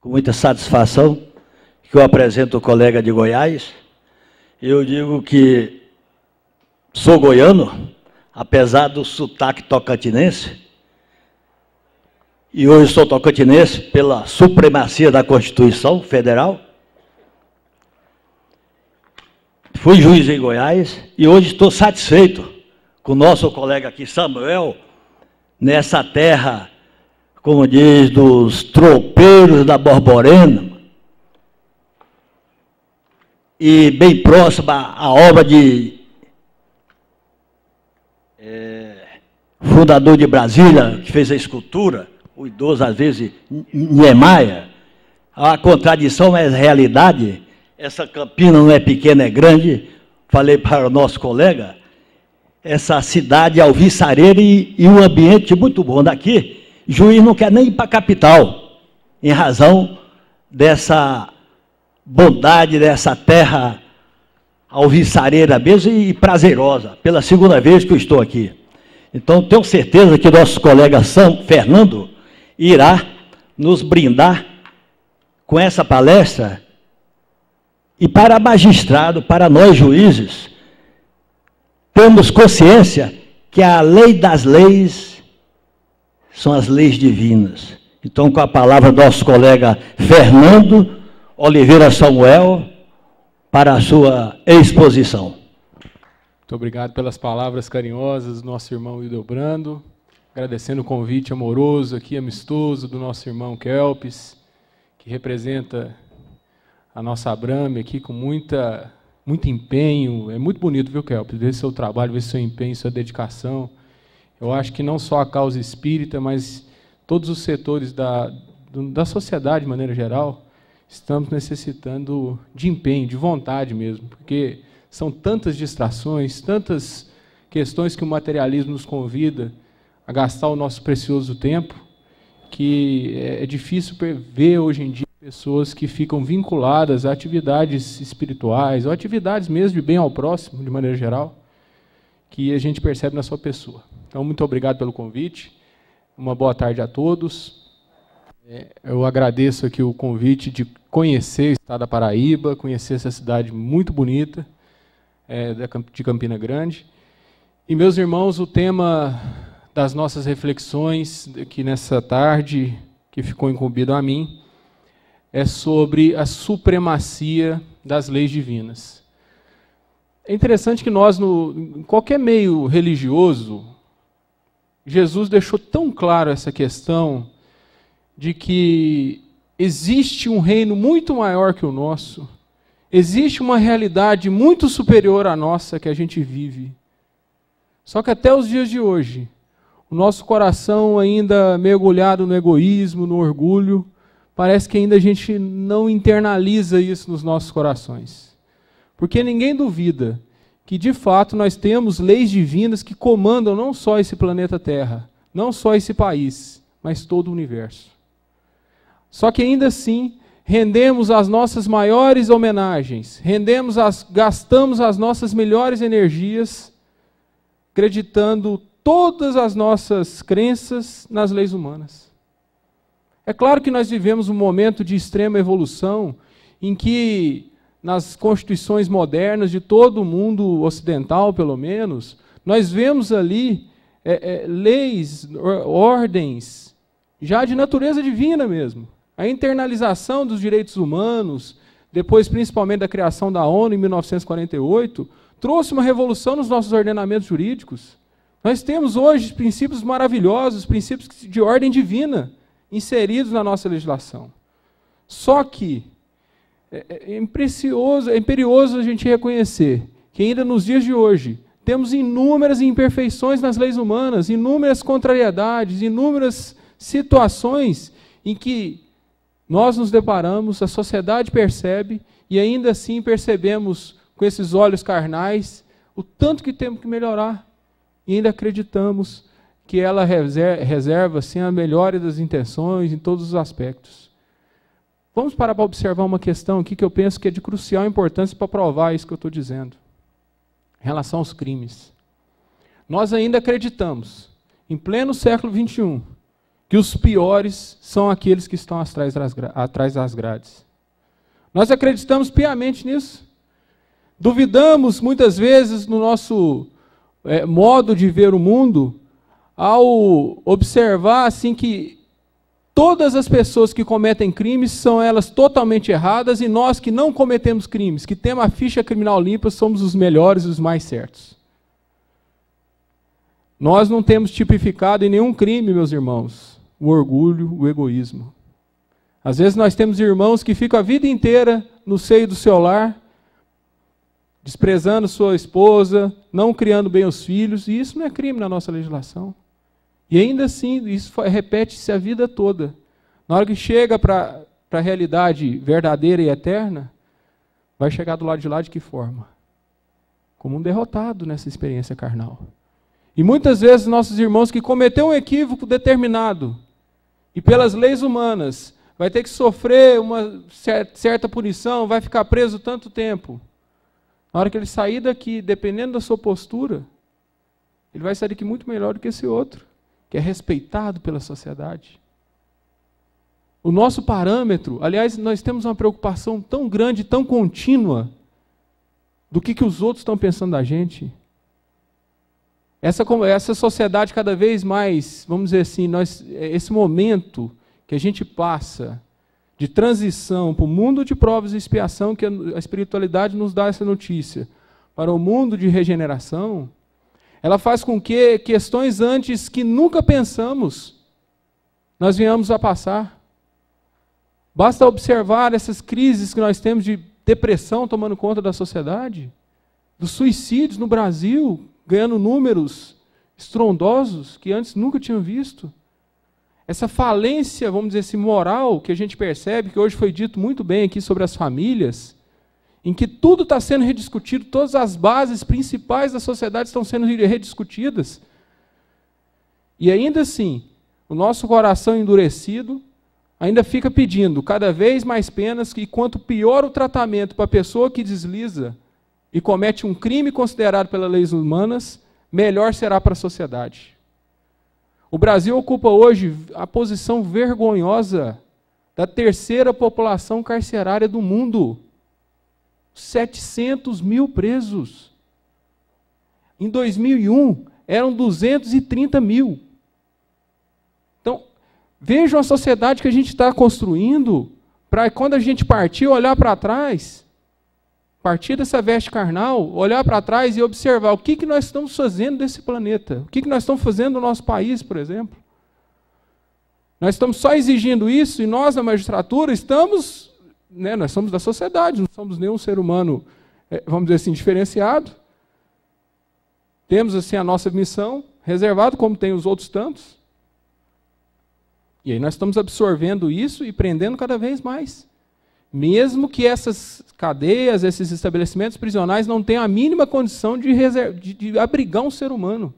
com muita satisfação que eu apresento o colega de Goiás. Eu digo que sou goiano, apesar do sotaque tocantinense, e hoje sou tocantinense pela supremacia da Constituição Federal. Fui juiz em Goiás e hoje estou satisfeito com o nosso colega aqui, Samuel, nessa terra, como diz, dos tropeiros da Borborema, e bem próxima à obra de fundador de Brasília, que fez a escultura, o idoso, às vezes, Niemeyer. A contradição é a realidade. Essa Campina não é pequena, é grande. Falei para o nosso colega, essa cidade é alvissareira e um ambiente muito bom. Daqui, Juiz não quer nem ir para a capital, em razão dessa bondade, dessa terra alvissareira mesmo e prazerosa. Pela segunda vez que eu estou aqui. Então, tenho certeza que nosso colega Fernando irá nos brindar com essa palestra. E para magistrado, para nós juízes, temos consciência que a lei das leis são as leis divinas. Então, com a palavra do nosso colega Fernando Oliveira Samuel, para a sua exposição. Muito obrigado pelas palavras carinhosas do nosso irmão Hildebrando, agradecendo o convite amoroso aqui, amistoso, do nosso irmão Kelps, que representa a nossa Abrame aqui com muito empenho. É muito bonito, viu, Kelps? Ver seu trabalho, ver seu empenho, sua dedicação. Eu acho que não só a causa espírita, mas todos os setores da sociedade, de maneira geral, estamos necessitando de empenho, de vontade mesmo, porque são tantas distrações, tantas questões que o materialismo nos convida a gastar o nosso precioso tempo, que é difícil ver hoje em dia pessoas que ficam vinculadas a atividades espirituais, ou atividades mesmo de bem ao próximo, de maneira geral, que a gente percebe na sua pessoa. Então, muito obrigado pelo convite, uma boa tarde a todos. Eu agradeço aqui o convite de conhecer o estado da Paraíba, conhecer essa cidade muito bonita, de Campina Grande. E, meus irmãos, o tema das nossas reflexões aqui nessa tarde, que ficou incumbido a mim, é sobre a supremacia das leis divinas. É interessante que nós, em qualquer meio religioso, Jesus deixou tão claro essa questão de que existe um reino muito maior que o nosso, existe uma realidade muito superior à nossa que a gente vive. Só que até os dias de hoje, o nosso coração ainda mergulhado no egoísmo, no orgulho, parece que ainda a gente não internaliza isso nos nossos corações. Porque ninguém duvida que, de fato, nós temos leis divinas que comandam não só esse planeta Terra, não só esse país, mas todo o universo. Só que ainda assim, rendemos as nossas maiores homenagens, gastamos as nossas melhores energias, acreditando todas as nossas crenças nas leis humanas. É claro que nós vivemos um momento de extrema evolução, em que, nas constituições modernas de todo o mundo ocidental, pelo menos, nós vemos ali leis, ordens, já de natureza divina mesmo. A internalização dos direitos humanos, depois principalmente da criação da ONU em 1948, trouxe uma revolução nos nossos ordenamentos jurídicos. Nós temos hoje princípios maravilhosos, princípios de ordem divina, inseridos na nossa legislação. Só que é imperioso a gente reconhecer que ainda nos dias de hoje temos inúmeras imperfeições nas leis humanas, inúmeras contrariedades, inúmeras situações em que nós nos deparamos, a sociedade percebe, e ainda assim percebemos com esses olhos carnais o tanto que temos que melhorar, e ainda acreditamos que ela reserva assim, a melhora das intenções em todos os aspectos. Vamos parar para observar uma questão aqui que eu penso que é de crucial importância para provar isso que eu estou dizendo. Em relação aos crimes. Nós ainda acreditamos, em pleno século XXI, que os piores são aqueles que estão atrás das grades. Nós acreditamos piamente nisso. Duvidamos muitas vezes no nosso modo de ver o mundo ao observar assim que todas as pessoas que cometem crimes são elas totalmente erradas e nós que não cometemos crimes, que temos a ficha criminal limpa, somos os melhores e os mais certos. Nós não temos tipificado em nenhum crime, meus irmãos, o orgulho, o egoísmo. Às vezes nós temos irmãos que ficam a vida inteira no seio do seu lar, desprezando sua esposa, não criando bem os filhos, e isso não é crime na nossa legislação. E ainda assim, isso repete-se a vida toda. Na hora que chega para a realidade verdadeira e eterna, vai chegar do lado de lá de que forma? Como um derrotado nessa experiência carnal. E muitas vezes nossos irmãos que cometeram um equívoco determinado, e pelas leis humanas, vai ter que sofrer uma certa punição, vai ficar preso tanto tempo. Na hora que ele sair daqui, dependendo da sua postura, ele vai sair daqui muito melhor do que esse outro, que é respeitado pela sociedade. O nosso parâmetro, aliás, nós temos uma preocupação tão grande, tão contínua, do que os outros estão pensando da gente. Essa sociedade cada vez mais, vamos dizer assim, esse momento que a gente passa de transição para o mundo de provas e expiação, que a espiritualidade nos dá essa notícia, para o mundo de regeneração, ela faz com que questões antes que nunca pensamos, nós venhamos a passar. Basta observar essas crises que nós temos de depressão tomando conta da sociedade, dos suicídios no Brasil, ganhando números estrondosos que antes nunca tinham visto. Essa falência, vamos dizer assim, moral que a gente percebe, que hoje foi dito muito bem aqui sobre as famílias, em que tudo está sendo rediscutido, todas as bases principais da sociedade estão sendo rediscutidas. E ainda assim, o nosso coração endurecido ainda fica pedindo cada vez mais penas, e quanto pior o tratamento para a pessoa que desliza e comete um crime considerado pelas leis humanas, melhor será para a sociedade. O Brasil ocupa hoje a posição vergonhosa da terceira população carcerária do mundo. 700 mil presos. Em 2001, eram 230 mil. Então, vejam a sociedade que a gente está construindo, para quando a gente partir, olhar para trás, partir dessa veste carnal, olhar para trás e observar o que nós estamos fazendo desse planeta, o que nós estamos fazendo no nosso país, por exemplo. Nós estamos só exigindo isso, e nós, na magistratura, estamos, nós somos da sociedade, não somos nenhum ser humano, vamos dizer assim, diferenciado. Temos, assim, a nossa missão reservada, como tem os outros tantos. E aí nós estamos absorvendo isso e prendendo cada vez mais. Mesmo que essas cadeias, esses estabelecimentos prisionais não tenham a mínima condição de abrigar um ser humano.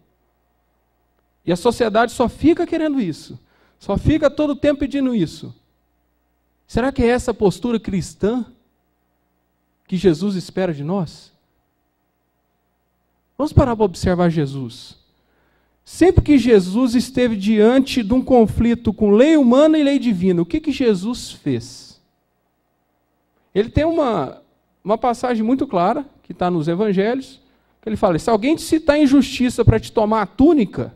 E a sociedade só fica querendo isso. Só fica todo o tempo pedindo isso. Será que é essa a postura cristã que Jesus espera de nós? Vamos parar para observar Jesus. Sempre que Jesus esteve diante de um conflito com lei humana e lei divina, o que Jesus fez? Ele tem uma passagem muito clara, que está nos evangelhos, que ele fala, se alguém te citar injustiça para te tomar a túnica,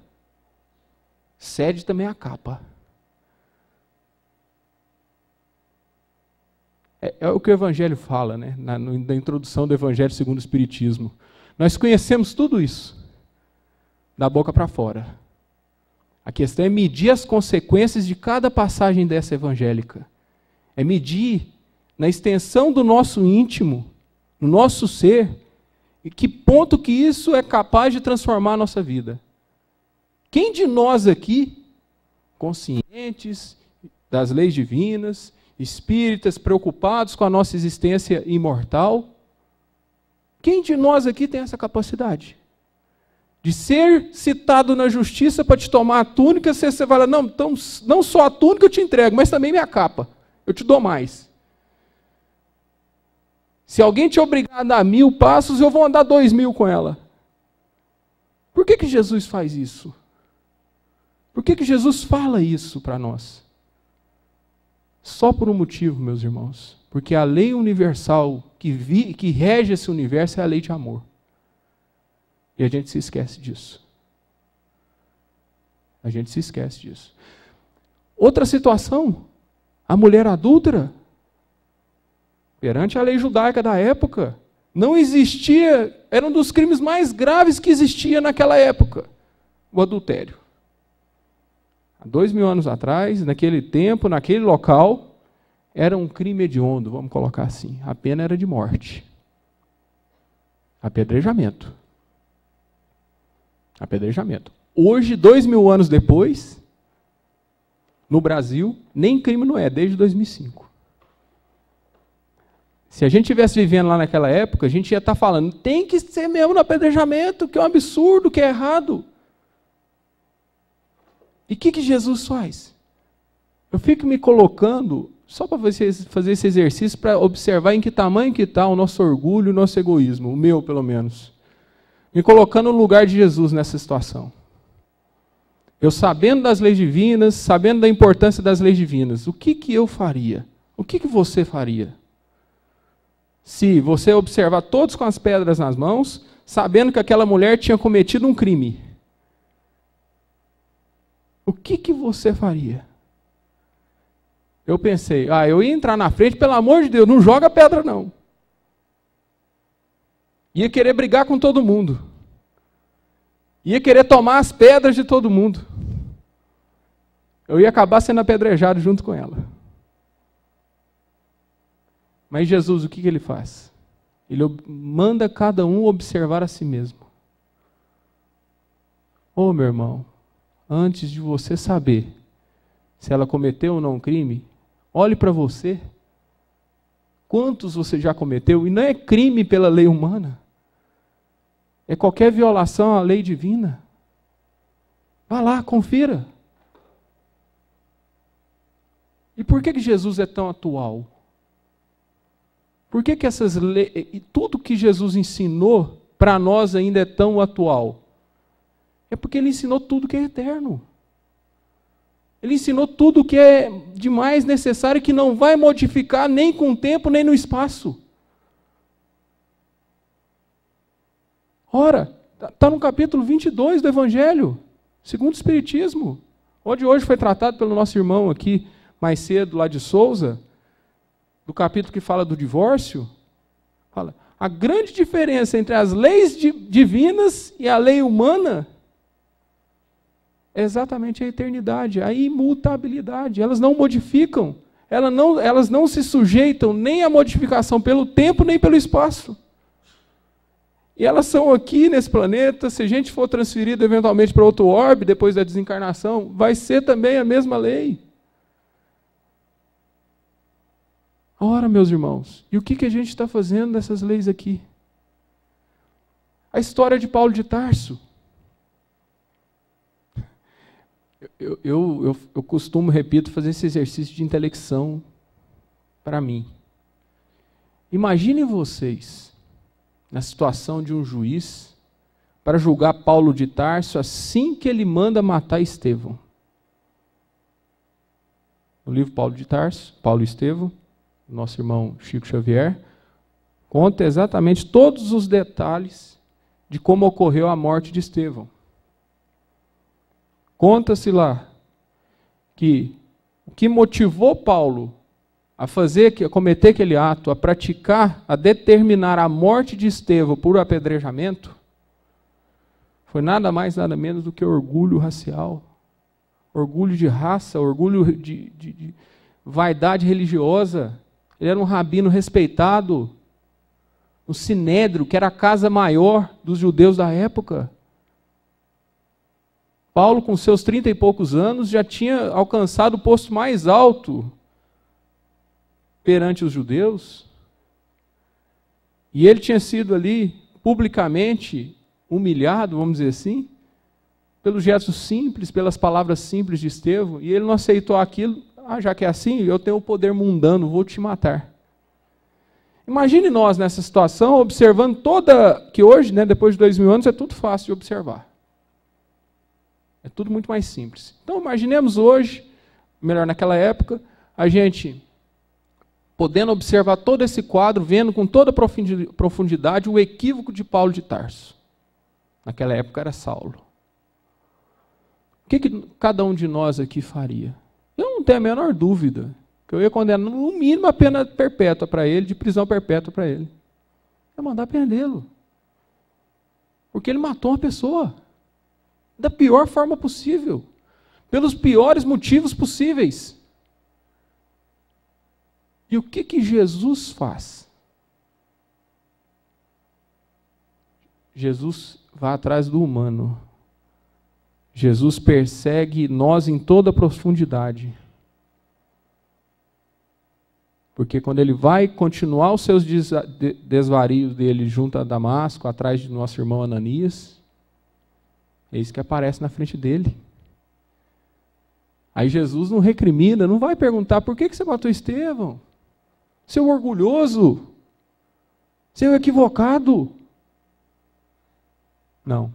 cede também a capa. É o que o evangelho fala, né? Na introdução do evangelho segundo o Espiritismo. Nós conhecemos tudo isso, da boca para fora. A questão é medir as consequências de cada passagem dessa evangélica. É medir na extensão do nosso íntimo, no nosso ser, e que ponto que isso é capaz de transformar a nossa vida. Quem de nós aqui, conscientes das leis divinas, espíritas, preocupados com a nossa existência imortal, quem de nós aqui tem essa capacidade? De ser citado na justiça para te tomar a túnica, você fala, não, então, não só a túnica eu te entrego, mas também minha capa, eu te dou mais. Se alguém te obrigar a dar 1000 passos, eu vou andar 2000 com ela. Por que Jesus faz isso? Por que Jesus fala isso para nós? Só por um motivo, meus irmãos. Porque a lei universal que rege esse universo é a lei de amor. E a gente se esquece disso. A gente se esquece disso. Outra situação, a mulher adúltera, perante a lei judaica da época, não existia, era um dos crimes mais graves que existia naquela época, o adultério. Há 2000 anos atrás, naquele tempo, naquele local, era um crime hediondo, vamos colocar assim. A pena era de morte. Apedrejamento. Apedrejamento. Hoje, 2000 anos depois, no Brasil, nem crime não é, desde 2005. Se a gente estivesse vivendo lá naquela época, a gente ia estar falando, tem que ser mesmo no apedrejamento, que é um absurdo, que é errado. E o que Jesus faz? Eu fico me colocando, só para vocês fazer esse exercício, para observar em que tamanho que está o nosso orgulho e o nosso egoísmo, o meu pelo menos. Me colocando no lugar de Jesus nessa situação. Eu sabendo das leis divinas, sabendo da importância das leis divinas, o que eu faria? O que você faria? Se você observar todos com as pedras nas mãos, sabendo que aquela mulher tinha cometido um crime, o que você faria? Eu pensei, eu ia entrar na frente, pelo amor de Deus, não joga pedra não. Ia querer brigar com todo mundo. Ia querer tomar as pedras de todo mundo. Eu ia acabar sendo apedrejado junto com ela. Mas Jesus, o que ele faz? Ele manda cada um observar a si mesmo. Ô meu irmão, antes de você saber se ela cometeu ou não um crime, olhe para você. Quantos você já cometeu? E não é crime pela lei humana. É qualquer violação à lei divina. Vá lá, confira. E por que Jesus é tão atual? Por que essas leis, e tudo que Jesus ensinou para nós ainda é tão atual? É porque ele ensinou tudo que é eterno. Ele ensinou tudo que é de mais necessário, que não vai modificar nem com o tempo, nem no espaço. Ora, está no capítulo 22 do Evangelho, segundo o Espiritismo, onde hoje foi tratado pelo nosso irmão aqui, mais cedo, lá de Souza, do capítulo que fala do divórcio. Fala, a grande diferença entre as leis divinas e a lei humana é exatamente a eternidade, a imutabilidade. Elas não modificam, elas não se sujeitam nem à modificação pelo tempo, nem pelo espaço. E elas são aqui nesse planeta. Se a gente for transferido eventualmente para outro orbe, depois da desencarnação, vai ser também a mesma lei. Ora, meus irmãos, e o que a gente está fazendo nessas leis aqui? A história de Paulo de Tarso. Eu costumo, repito, fazer esse exercício de intelecção para mim. Imaginem vocês na situação de um juiz para julgar Paulo de Tarso assim que ele manda matar Estevão. No livro Paulo de Tarso, Paulo e Estevão, nosso irmão Chico Xavier, conta exatamente todos os detalhes de como ocorreu a morte de Estevão. Conta-se lá que o que motivou Paulo a cometer aquele ato, a praticar, a determinar a morte de Estevão por apedrejamento, foi nada mais, nada menos do que orgulho racial, orgulho de raça, orgulho de vaidade religiosa. Ele era um rabino respeitado, o Sinédrio, que era a casa maior dos judeus da época. Paulo, com seus 30 e poucos anos, já tinha alcançado o posto mais alto perante os judeus. E ele tinha sido ali publicamente humilhado, vamos dizer assim, pelos gestos simples, pelas palavras simples de Estevão, e ele não aceitou aquilo. Já que é assim, eu tenho o poder mundano, vou te matar. Imagine nós nessa situação, observando que hoje, depois de 2000 anos, é tudo fácil de observar. É tudo muito mais simples. Então, imaginemos hoje, melhor naquela época, a gente podendo observar todo esse quadro, vendo com toda profundidade o equívoco de Paulo de Tarso. Naquela época era Saulo. O que cada um de nós aqui faria? Eu não tenho a menor dúvida que eu ia condenar no mínimo a pena perpétua para ele, de prisão perpétua para ele. Eu ia mandar prendê-lo. Porque ele matou uma pessoa. Da pior forma possível. Pelos piores motivos possíveis. E o que Jesus faz? Jesus vai atrás do humano. Jesus persegue nós em toda a profundidade. Porque quando ele vai continuar os seus desvarios dele junto a Damasco, atrás de nosso irmão Ananias, eis que aparece na frente dele. Aí Jesus não recrimina, não vai perguntar, por que você matou Estevão? Seu orgulhoso, seu equivocado. Não.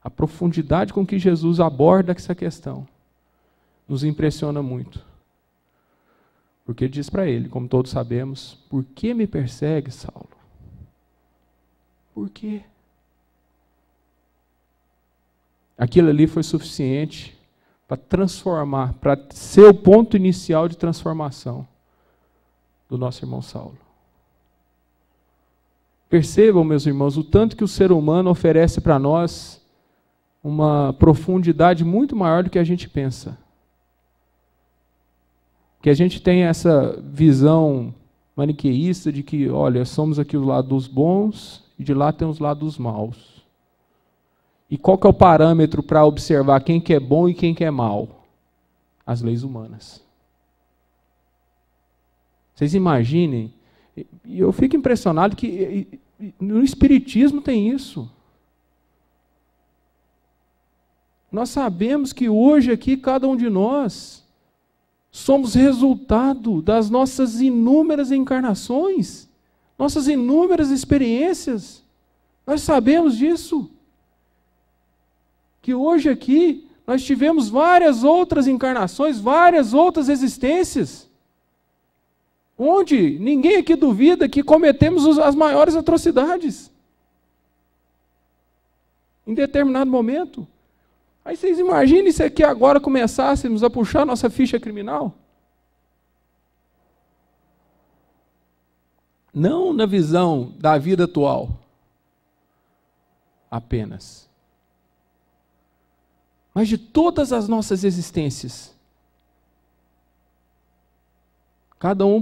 A profundidade com que Jesus aborda essa questão nos impressiona muito. Porque ele diz para ele, como todos sabemos, por que me persegue, Saulo? Por quê? Aquilo ali foi suficiente para transformar, para ser o ponto inicial de transformação do nosso irmão Saulo. Percebam, meus irmãos, o tanto que o ser humano oferece para nós uma profundidade muito maior do que a gente pensa. Que a gente tem essa visão maniqueísta de que, olha, somos aqui o lado dos bons e de lá tem os lados maus. E qual que é o parâmetro para observar quem que é bom e quem que é mal? As leis humanas. Vocês imaginem, e eu fico impressionado que no Espiritismo tem isso. Nós sabemos que hoje aqui, cada um de nós, somos resultado das nossas inúmeras encarnações, nossas inúmeras experiências. Nós sabemos disso. Que hoje aqui, nós tivemos várias outras encarnações, várias outras existências, onde ninguém aqui duvida que cometemos as maiores atrocidades. Em determinado momento. Aí vocês imaginem se aqui agora começássemos a puxar nossa ficha criminal? Não na visão da vida atual, apenas. Mas de todas as nossas existências. Cada um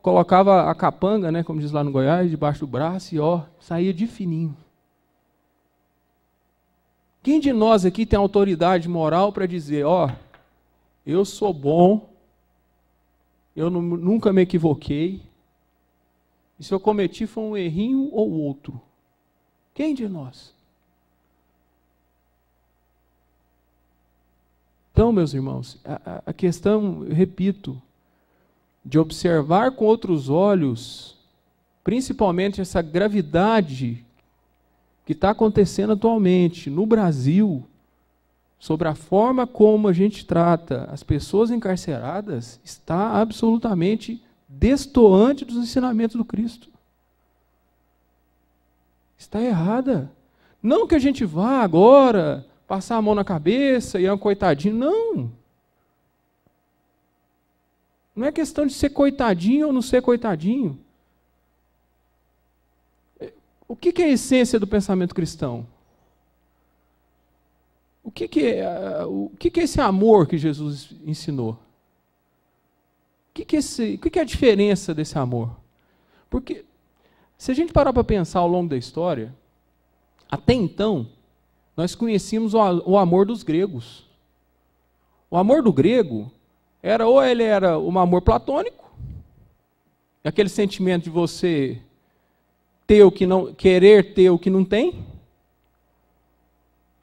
colocava a capanga, né, como diz lá no Goiás, debaixo do braço e saía de fininho. Quem de nós aqui tem autoridade moral para dizer, eu sou bom, eu nunca me equivoquei, e se eu cometi foi um errinho ou outro? Quem de nós? Então, meus irmãos, a questão, eu repito, de observar com outros olhos, principalmente essa gravidade que está acontecendo atualmente no Brasil, sobre a forma como a gente trata as pessoas encarceradas, está absolutamente destoante dos ensinamentos do Cristo. Está errada. Não que a gente vá agora passar a mão na cabeça e é um coitadinho, não. Não é questão de ser coitadinho ou não ser coitadinho. O que é a essência do pensamento cristão? O que é esse amor que Jesus ensinou? O que é a diferença desse amor? Porque, se a gente parar para pensar ao longo da história, até então, nós conhecíamos o amor dos gregos. O amor do grego ele era um amor platônico, aquele sentimento de você ter o que não, querer ter o que não tem.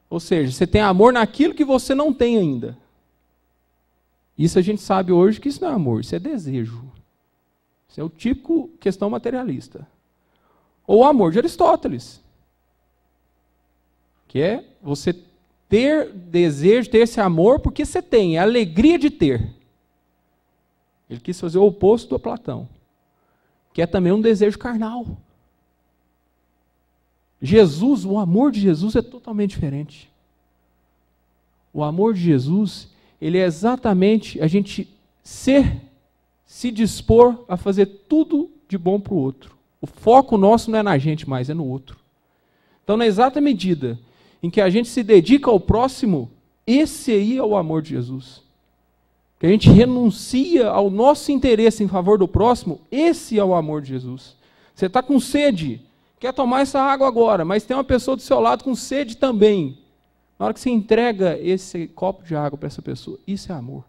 Ou seja, você tem amor naquilo que você não tem ainda. Isso a gente sabe hoje que isso não é amor, isso é desejo. Isso é o típico questão materialista. Ou o amor de Aristóteles, que é você ter desejo, ter esse amor, porque você tem, é a alegria de ter. Ele quis fazer o oposto do Platão, que é também um desejo carnal. Jesus, o amor de Jesus é totalmente diferente. O amor de Jesus, ele é exatamente a gente se dispor a fazer tudo de bom para o outro. O foco nosso não é na gente mais, é no outro. Então, na exata medida em que a gente se dedica ao próximo, esse aí é o amor de Jesus. Que a gente renuncia ao nosso interesse em favor do próximo, esse é o amor de Jesus. Você está com sede, quer tomar essa água agora, mas tem uma pessoa do seu lado com sede também. Na hora que você entrega esse copo de água para essa pessoa, isso é amor.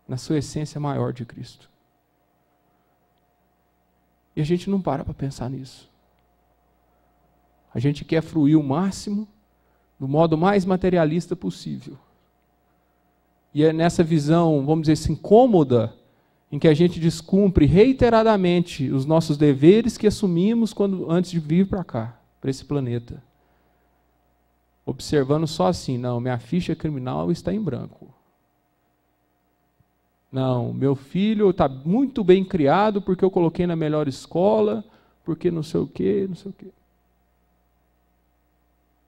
Na sua essência maior de Cristo. E a gente não para pensar nisso. A gente quer fruir o máximo do modo mais materialista possível. E é nessa visão, vamos dizer assim, cômoda, em que a gente descumpre reiteradamente os nossos deveres que assumimos antes de vir para cá, para esse planeta. Observando só assim, não, minha ficha criminal está em branco. Não, meu filho está muito bem criado porque eu coloquei na melhor escola, porque não sei o quê, não sei o quê.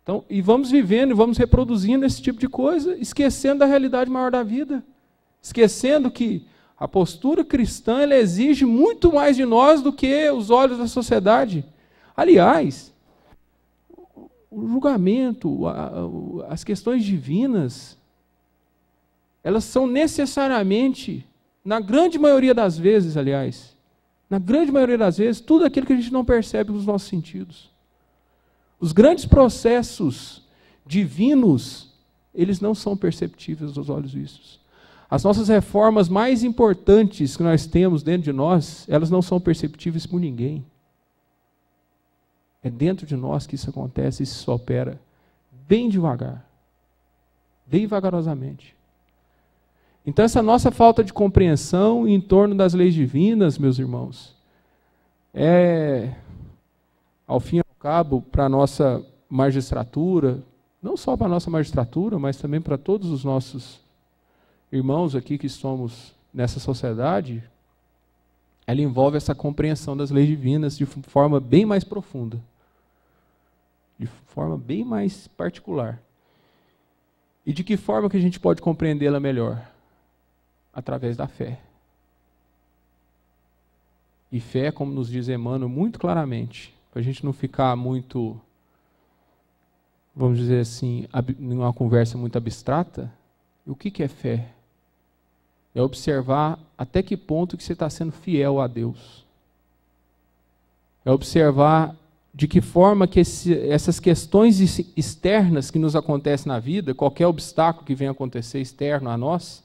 Então, e vamos vivendo e vamos reproduzindo esse tipo de coisa, esquecendo da realidade maior da vida. Esquecendo que a postura cristã ela exige muito mais de nós do que os olhos da sociedade. Aliás, o julgamento, as questões divinas, elas são necessariamente, na grande maioria das vezes, aliás, na grande maioria das vezes, tudo aquilo que a gente não percebe com os nossos sentidos. Os grandes processos divinos, eles não são perceptíveis aos olhos vistos. As nossas reformas mais importantes que nós temos dentro de nós, elas não são perceptíveis por ninguém. É dentro de nós que isso acontece e isso opera bem devagar, bem vagarosamente. Então essa nossa falta de compreensão em torno das leis divinas, meus irmãos, é, ao fim e ao cabo, para a nossa magistratura, não só para a nossa magistratura, mas também para todos os nossos irmãos aqui que estamos nessa sociedade, ela envolve essa compreensão das leis divinas de forma bem mais profunda, de forma bem mais particular. E de que forma que a gente pode compreendê-la melhor? Através da fé. E fé, como nos diz Emmanuel muito claramente, para a gente não ficar muito, vamos dizer assim, numa conversa muito abstrata, o que é fé? É observar até que ponto que você está sendo fiel a Deus. É observar de que forma que essas questões externas que nos acontecem na vida, qualquer obstáculo que venha acontecer externo a nós,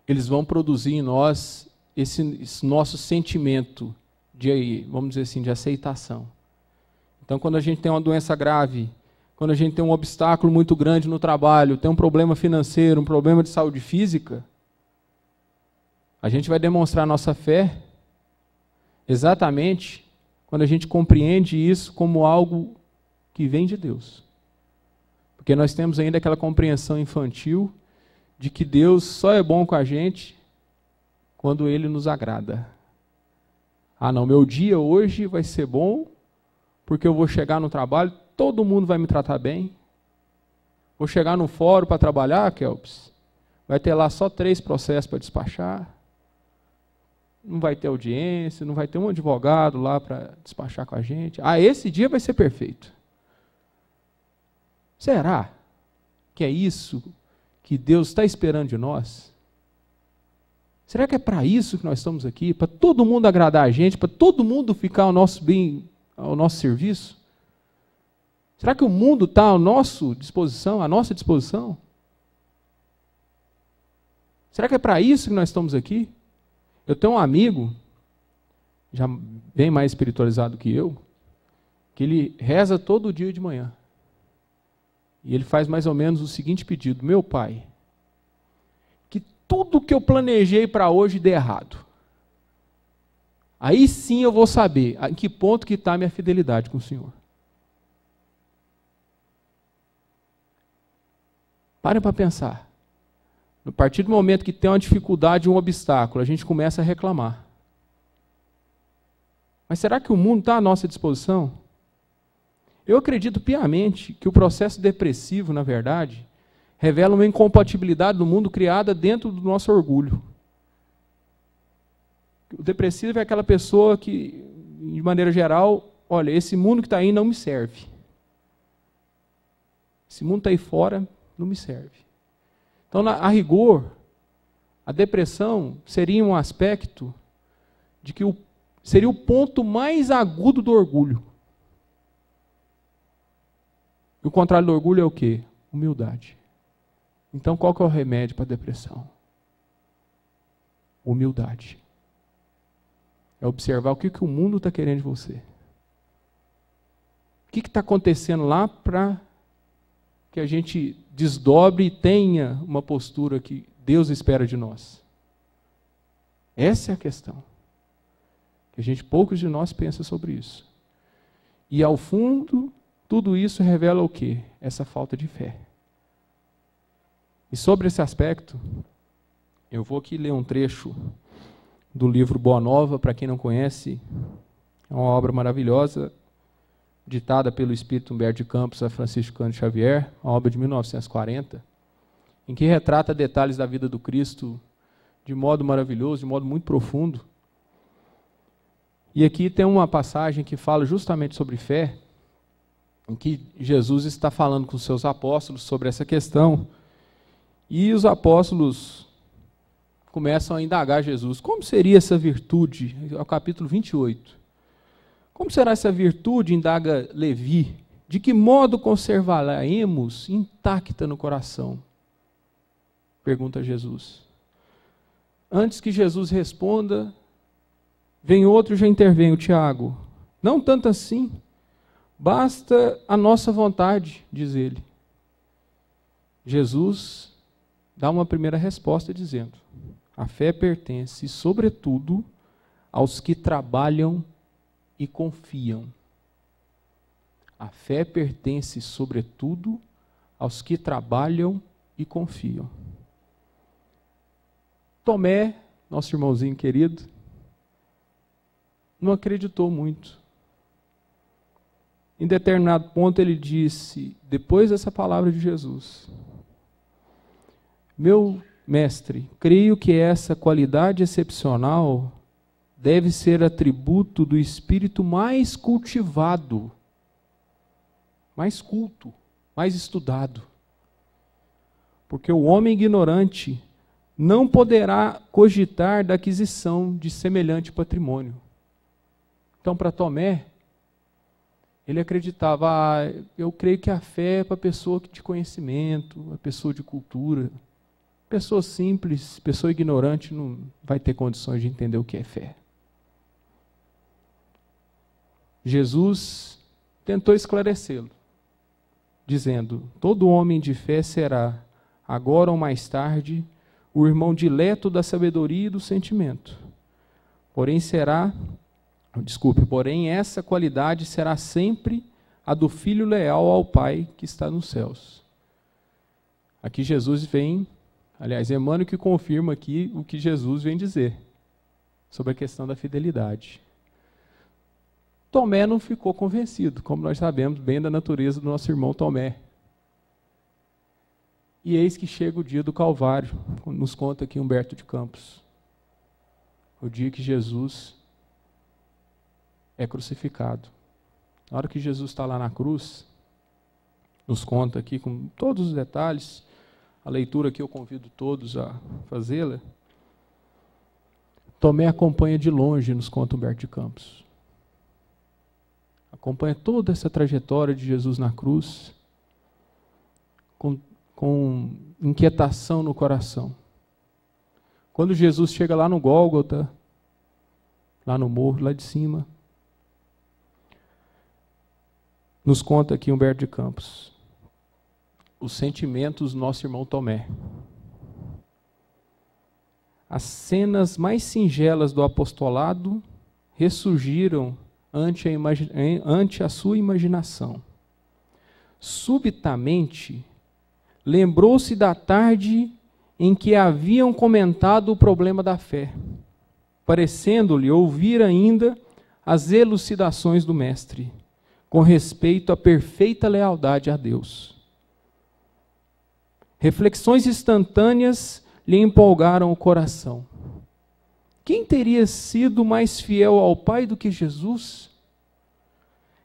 eles vão produzir em nós esse nosso sentimento de, vamos dizer assim, de aceitação. Então, quando a gente tem uma doença grave, quando a gente tem um obstáculo muito grande no trabalho, tem um problema financeiro, um problema de saúde física, a gente vai demonstrar nossa fé exatamente quando a gente compreende isso como algo que vem de Deus. Porque nós temos ainda aquela compreensão infantil de que Deus só é bom com a gente quando Ele nos agrada. Ah, não, meu dia hoje vai ser bom porque eu vou chegar no trabalho, todo mundo vai me tratar bem. Vou chegar no fórum para trabalhar, Kelps, vai ter lá só 3 processos para despachar. Não vai ter audiência, não vai ter um advogado lá para despachar com a gente. Ah, esse dia vai ser perfeito. Será que é isso que Deus está esperando de nós? Será que é para isso que nós estamos aqui? Para todo mundo agradar a gente? Para todo mundo ficar ao nosso bem, ao nosso serviço? Será que o mundo está à nossa disposição? Será que é para isso que nós estamos aqui? Eu tenho um amigo, já bem mais espiritualizado que eu, que ele reza todo dia de manhã. E ele faz mais ou menos o seguinte pedido: meu Pai, que tudo que eu planejei para hoje dê errado. Aí sim eu vou saber em que ponto que está a minha fidelidade com o Senhor. Parem para pensar. A partir do momento que tem uma dificuldade, um obstáculo, a gente começa a reclamar. Mas será que o mundo está à nossa disposição? Eu acredito piamente que o processo depressivo, na verdade, revela uma incompatibilidade do mundo criada dentro do nosso orgulho. O depressivo é aquela pessoa que, de maneira geral, olha, esse mundo que está aí não me serve. Esse mundo está aí fora, não me serve. Então, a rigor, a depressão seria um aspecto de que seria o ponto mais agudo do orgulho. E o contrário do orgulho é o quê? Humildade. Então, qual que é o remédio para a depressão? Humildade. É observar o que o mundo está querendo de você. O que está acontecendo lá para que a gente desdobre e tenha uma postura que Deus espera de nós. Essa é a questão. Que poucos de nós pensam sobre isso. E ao fundo, tudo isso revela o quê? Essa falta de fé. E sobre esse aspecto, eu vou aqui ler um trecho do livro Boa Nova, para quem não conhece, é uma obra maravilhosa, ditada pelo espírito Humberto de Campos a Francisco Cândido Xavier, uma obra de 1940, em que retrata detalhes da vida do Cristo de modo maravilhoso, de modo muito profundo. E aqui tem uma passagem que fala justamente sobre fé, em que Jesus está falando com os seus apóstolos sobre essa questão, e os apóstolos começam a indagar Jesus. Como seria essa virtude? É o capítulo 28. Como será essa virtude, indaga Levi? De que modo conservaremos intacta no coração? Pergunta Jesus. Antes que Jesus responda, vem outro e já intervém, o Tiago. Não tanto assim. Basta a nossa vontade, diz ele. Jesus dá uma primeira resposta dizendo: a fé pertence, sobretudo, aos que trabalham e confiam. A fé pertence, sobretudo, aos que trabalham e confiam. Tomé, nosso irmãozinho querido, não acreditou muito. Em determinado ponto ele disse, depois dessa palavra de Jesus: meu mestre, creio que essa qualidade excepcional deve ser atributo do espírito mais cultivado, mais culto, mais estudado. Porque o homem ignorante não poderá cogitar da aquisição de semelhante patrimônio. Então, para Tomé, ele acreditava, eu creio que a fé é para a pessoa de conhecimento, a pessoa de cultura. Pessoa simples, pessoa ignorante não vai ter condições de entender o que é fé. Jesus tentou esclarecê-lo, dizendo: todo homem de fé será, agora ou mais tarde, o irmão dileto da sabedoria e do sentimento. Porém essa qualidade será sempre a do filho leal ao Pai que está nos céus. Aqui Jesus vem, aliás, Emmanuel que confirma aqui o que Jesus vem dizer sobre a questão da fidelidade. Tomé não ficou convencido, como nós sabemos bem da natureza do nosso irmão Tomé. E eis que chega o dia do Calvário, nos conta aqui Humberto de Campos. O dia que Jesus é crucificado. Na hora que Jesus está lá na cruz, nos conta aqui com todos os detalhes, a leitura que eu convido todos a fazê-la, Tomé acompanha de longe, nos conta Humberto de Campos. Acompanha toda essa trajetória de Jesus na cruz, com inquietação no coração. Quando Jesus chega lá no Gólgota, lá no morro, lá de cima, nos conta aqui Humberto de Campos os sentimentos do nosso irmão Tomé. As cenas mais singelas do apostolado ressurgiram ante a sua imaginação. Subitamente lembrou-se da tarde em que haviam comentado o problema da fé, parecendo-lhe ouvir ainda as elucidações do Mestre, com respeito à perfeita lealdade a Deus. Reflexões instantâneas lhe empolgaram o coração. Quem teria sido mais fiel ao Pai do que Jesus?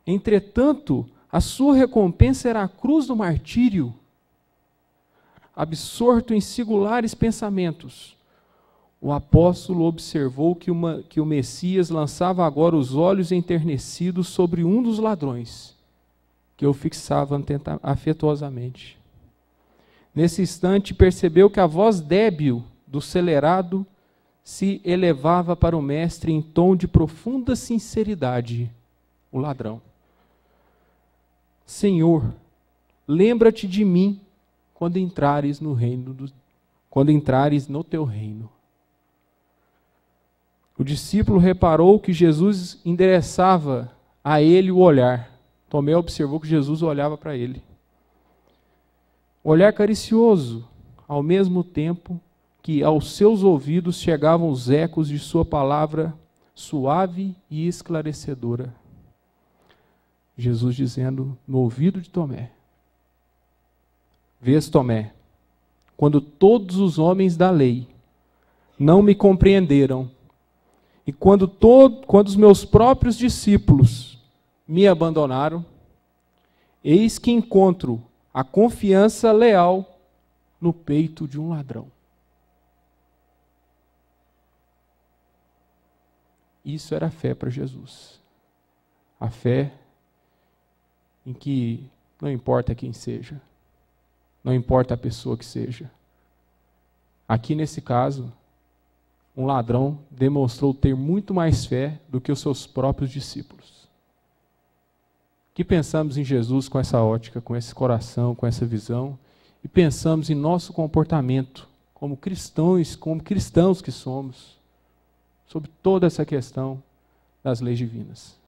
Entretanto, a sua recompensa era a cruz do martírio. Absorto em singulares pensamentos, o apóstolo observou que o Messias lançava agora os olhos enternecidos sobre um dos ladrões, que o fixava afetuosamente. Nesse instante, percebeu que a voz débil do celerado se elevava para o mestre em tom de profunda sinceridade, o ladrão. Senhor, lembra-te de mim quando entrares no teu reino. O discípulo reparou que Jesus endereçava a ele o olhar. Tomé observou que Jesus olhava para ele. Olhar caricioso, ao mesmo tempo que aos seus ouvidos chegavam os ecos de sua palavra suave e esclarecedora. Jesus dizendo no ouvido de Tomé: Vês, Tomé, quando todos os homens da lei não me compreenderam, e quando os meus próprios discípulos me abandonaram, eis que encontro a confiança leal no peito de um ladrão. Isso era fé para Jesus. A fé em que não importa quem seja, não importa a pessoa que seja. Aqui nesse caso, um ladrão demonstrou ter muito mais fé do que os seus próprios discípulos. Que pensamos em Jesus com essa ótica, com esse coração, com essa visão, e pensamos em nosso comportamento como cristãos que somos, sobre toda essa questão das leis divinas.